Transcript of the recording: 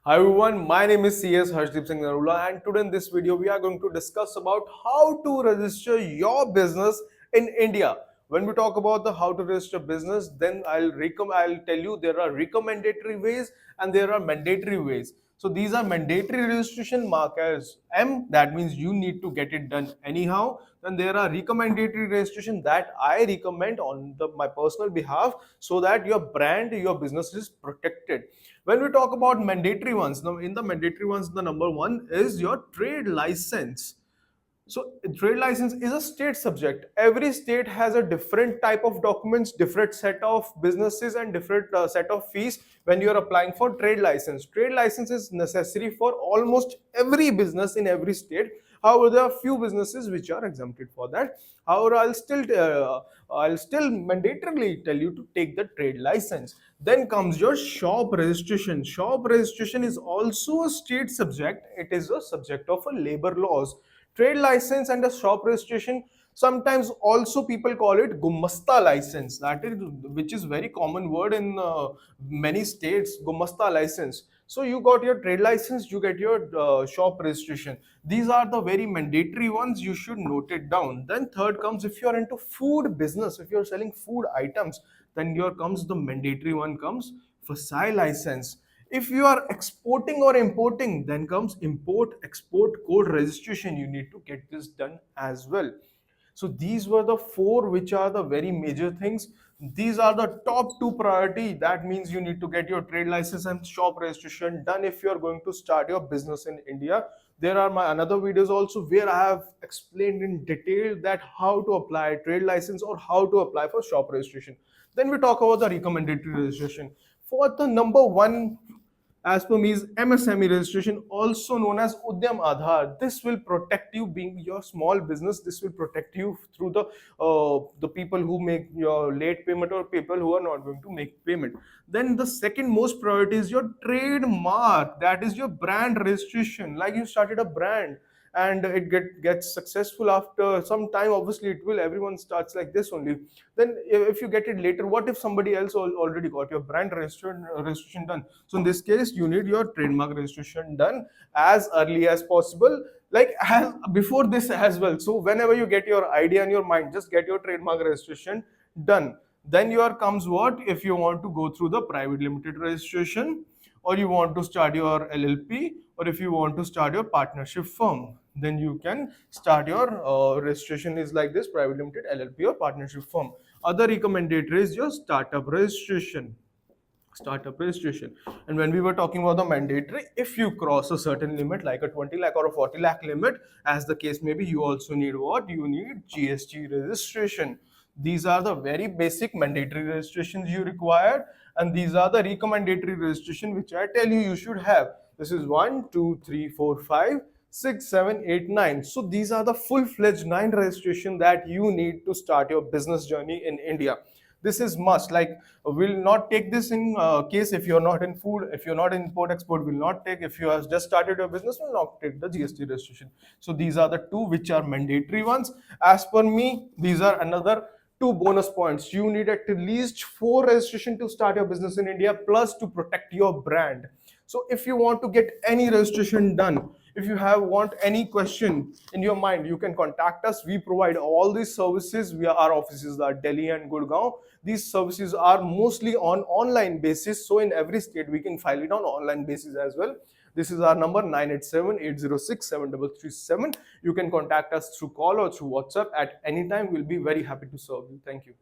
Hi everyone, my name is CS Harshdeep Singh Narula, and today in this video we are going to discuss about how to register your business in India. When we talk about the how to register business, then I'll tell you there are recommendatory ways and there are mandatory ways. So these are mandatory registration marked as M, that means you need to get it done anyhow. Then there are recommendatory registration that I recommend on my personal behalf so that your brand, your business is protected. When we talk about mandatory ones, now in the mandatory ones, the number one is your trade license. So trade license is a state subject. Every state has a different type of documents, different set of businesses, and different set of fees when you are applying for trade license. Trade license is necessary for almost every business in every state. However, there are few businesses which are exempted for that. However, I'll still mandatorily tell you to take the trade license. Then comes your shop registration. Shop registration is also a state subject. It is a subject of a labor laws. Trade license and a shop registration, sometimes also people call it gumasta license, that is, which is very common word in many states, gumasta license. So you got your trade license, you get your shop registration. These are the very mandatory ones, you should note it down. Then third comes, if you are into food business, if you are selling food items, then here comes the mandatory one, comes FSI license. If you are exporting or importing, then comes import export code registration. You need to get this done as well. So these were the four which are the very major things. These are the top two priority. That means you need to get your trade license and shop registration done if you are going to start your business in India. There are my another videos also where I have explained in detail that how to apply trade license or how to apply for shop registration. Then we talk about the recommended registration. For the number one, as per me, is MSME registration, also known as Udyam Aadhaar. This will protect you, being your small business. This will protect you through the people who make your late payment or people who are not going to make payment. Then the second most priority is your trademark. That is your brand registration. Like you started a brand and it gets successful after some time, obviously it will, everyone starts like this only. Then if you get it later, what if somebody else already got your brand registration done? So in this case you need your trademark registration done as early as possible, like as before this as well. So whenever you get your idea in your mind, just get your trademark registration done. Then your comes what, if you want to go through the private limited registration, or you want to start your LLP, or if you want to start your partnership firm, then you can start your registration is like this: private limited, LLP, or partnership firm. Other recommended is your startup registration. Startup registration. And when we were talking about the mandatory, if you cross a certain limit like a 20 lakh or a 40 lakh limit, as the case may be, you also need what? You need GST registration. These are the very basic mandatory registrations you require, and these are the recommendatory registration which I tell you should have. This is 1, 2, 3, 4, 5, 6, 7, 8, 9. So these are the full-fledged 9 registration that you need to start your business journey in India. This is must. Like, will not take this in case if you're not in food, if you're not in import export, will not take. If you have just started your business, will not take the GST registration. So these are the two which are mandatory ones. As per me, these are another two bonus points. You need at least 4 registration to start your business in India, plus to protect your brand. So if you want to get any registration done, if you have want any question in your mind, you can contact us. We provide all these services. Our offices are Delhi and Gurgaon. These services are mostly on online basis, so in every state we can file it on online basis as well. This is our number, 987-806-7337. You can contact us through call or through WhatsApp at any time. We'll be very happy to serve you. Thank you.